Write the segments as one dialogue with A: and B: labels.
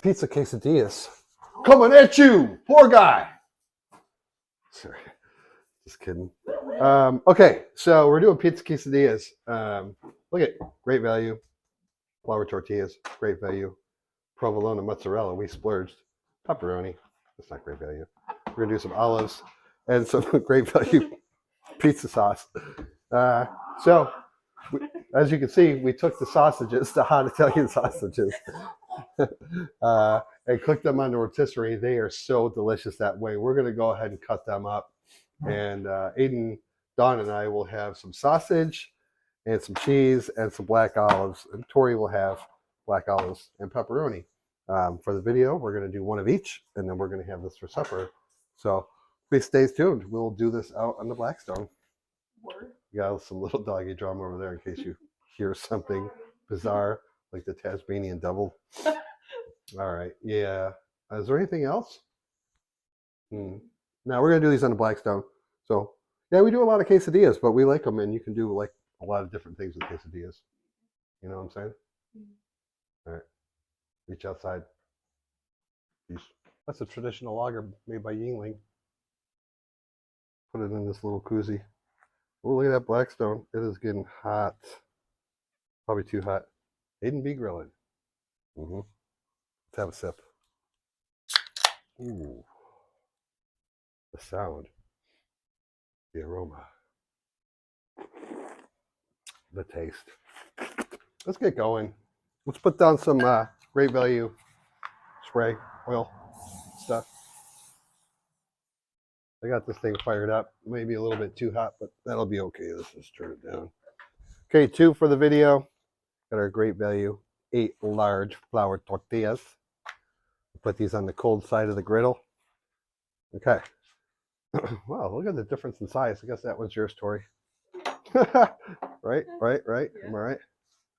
A: pizza quesadillas. Coming at you, poor guy. Sorry, just kidding. Okay, so we're doing pizza quesadillas. Look at great value. Flour tortillas, great value. Provolone and mozzarella, we splurged. Pepperoni, that's not great value. We're gonna do some olives and some great value pizza sauce. So, as you can see, we took the sausages, the hot Italian sausages, and cooked them on the rotisserie. They are so delicious that way. We're going to go ahead and cut them up. And Aiden, Dawn, and I will have some sausage and some cheese and some black olives. And Tori will have black olives and pepperoni. For the video, we're going to do one of each, and then we're going to have this for supper. So please stay tuned. We'll do this out on the Blackstone. We got some little doggy drama over there in case you hear something bizarre like the Tasmanian devil. All right. Yeah. Is there anything else? Now we're going to do these on the Blackstone. So yeah, we do a lot of quesadillas, but we like them, and you can do like a lot of different things with quesadillas. You know what I'm saying? All right. Reach outside. Peace. That's a traditional lager made by Yingling. Put it in this little koozie. Oh, look at that Blackstone. It is getting hot. Probably too hot. Aiden be grilling. Let's have a sip. Ooh. The sound. The aroma. The taste. Let's get going. Let's put down some great value spray oil stuff. I got this thing fired up. Maybe a little bit too hot, but that'll be okay. Let's just turn it down. Okay, 2 for the video. Got our great value 8 large flour tortillas. Put these on the cold side of the griddle. Okay. Wow, look at the difference in size. I guess that one's yours, Tori. Right. Yeah. Am I right?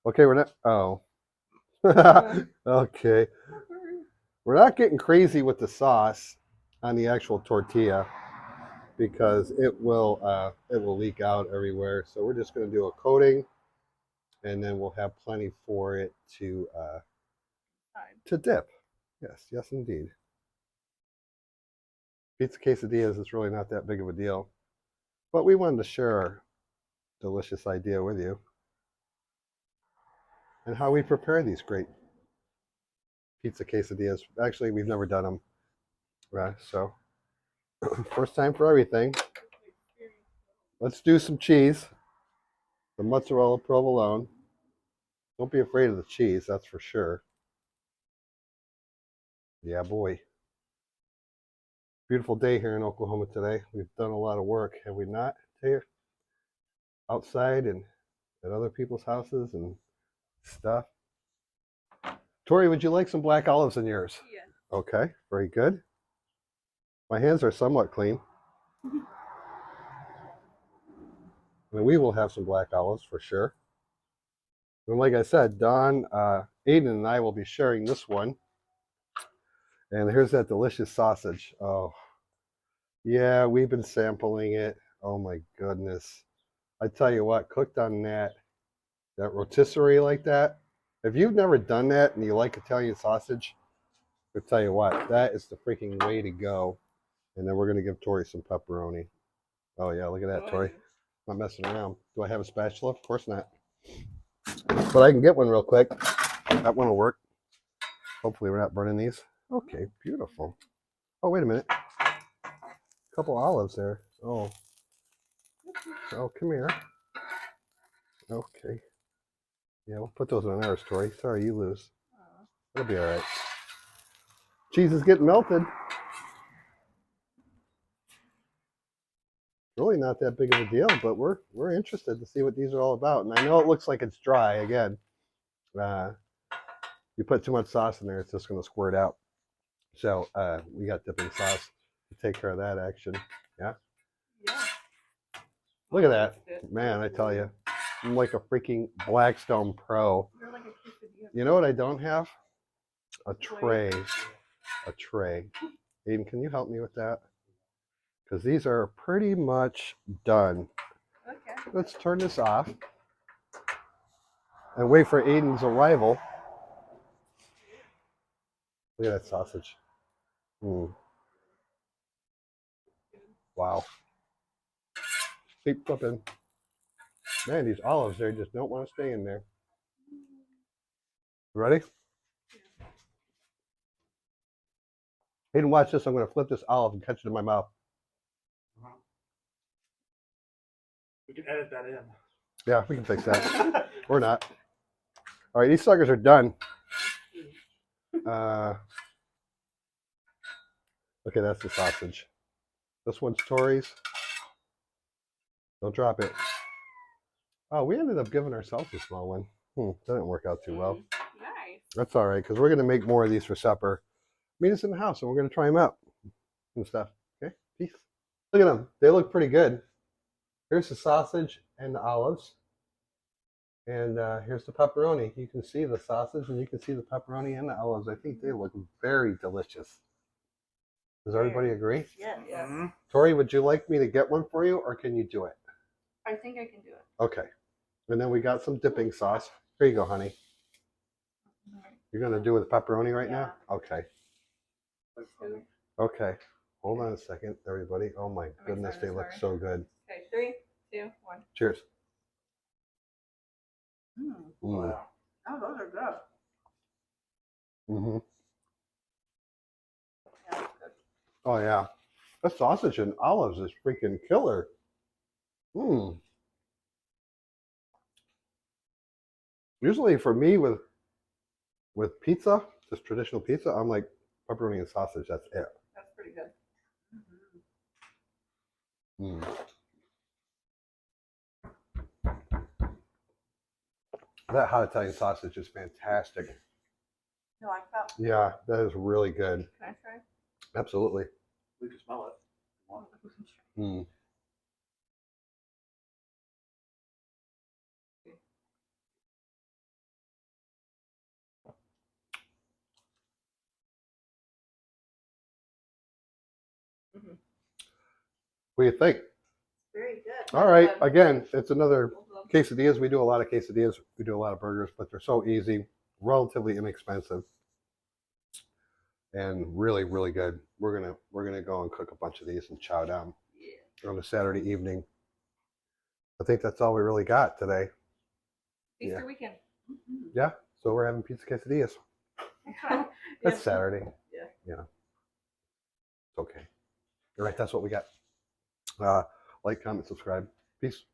A: Okay, we're not. Oh. Okay. We're not getting crazy with the sauce on the actual tortilla because it will leak out everywhere. So we're just going to do a coating, and then we'll have plenty for it to dip. Yes, indeed. Pizza quesadillas is really not that big of a deal, but we wanted to share our delicious idea with you and how we prepare these great pizza quesadillas. Actually, we've never done them, right? So first time for everything. Let's do some cheese. The mozzarella provolone. Don't be afraid of the cheese, that's for sure. Yeah, boy. Beautiful day here in Oklahoma today. We've done a lot of work, have we not, here? Outside and at other people's houses and stuff. Tori, would you like some black olives in yours? Yeah. Okay, very good. My hands are somewhat clean. And we will have some black olives for sure. And like I said, Dawn, Aiden, and I will be sharing this one. And here's that delicious sausage. Oh, yeah, we've been sampling it. Oh my goodness. I tell you what, cooked on that rotisserie like that. If you've never done that and you like Italian sausage, I'll tell you what, that is the freaking way to go. And then we're going to give Tori some pepperoni. Oh yeah, look at that, Tori. I'm not messing around. Do I have a spatula? Of course not. But I can get one real quick. That one will work. Hopefully we're not burning these. Okay, beautiful. Oh, wait a minute. A couple olives there. Oh, come here. Okay. Yeah, we'll put those on ours, Tori. Sorry, you lose. It'll be all right. Cheese is getting melted. Really not that big of a deal, but we're interested to see what these are all about. And I know it looks like it's dry. Again, you put too much sauce in there, it's just going to squirt out. So we got dipping sauce to take care of that action. Yeah. Yeah. Look at that, man! I tell you, I'm like a freaking Blackstone pro. You're like a quesadilla. You know what I don't have? A tray. A tray. Aiden, can you help me with that? Because these are pretty much done. Okay. Let's turn this off and wait for Aiden's arrival. Look at that sausage. Mm. Wow. Keep flipping. Man, these olives there just don't want to stay in there. Ready? Hayden, watch this. I'm going to flip this olive and catch it in my mouth.
B: We can edit that in.
A: Yeah, we can fix that. Or not. All right, these suckers are done. Okay, that's the sausage. This one's Tori's. Don't drop it. Oh, we ended up giving ourselves a small one. That didn't work out too well.
C: Nice.
A: That's all right, because we're going to make more of these for supper. Meet us in the house, and we're going to try them out and stuff. Okay, peace. Look at them. They look pretty good. Here's the sausage and the olives. And here's the pepperoni. You can see the sausage, and you can see the pepperoni and the olives. I think they look very delicious. Does everybody agree?
C: Yeah.
B: Mm-hmm.
A: Tori, would you like me to get one for you, or can you do it?
C: I think I can do it.
A: Okay. And then we got some dipping sauce. Here you go, honey. You're going to do it with pepperoni right now? Okay. Okay. Hold on a second, everybody. Oh, my goodness. They look so good.
C: Okay, 3, 2, 1.
A: Cheers.
C: Wow. Oh, those are good.
A: Mm-hmm.
C: Yeah, that's good.
A: Oh, yeah. That sausage and olives is freaking killer. Usually for me with pizza, just traditional pizza, I'm like pepperoni and sausage. That's it.
C: That's pretty good.
A: That hot Italian sausage is fantastic.
C: You like that?
A: Yeah, that is really good.
C: Can I try?
A: Absolutely.
B: We can smell it.
A: What do you think?
C: Very good.
A: All right. Again, it's another quesadillas. We do a lot of quesadillas. We do a lot of burgers, but they're so easy, relatively inexpensive, and really, really good. We're gonna go and cook a bunch of these and chow down on a Saturday evening. I think that's all we really got today.
C: Easter weekend.
A: Yeah. So we're having pizza quesadillas. That's Saturday.
C: Yeah.
A: Yeah. It's okay. All right. That's what we got. Like, comment, subscribe. Peace.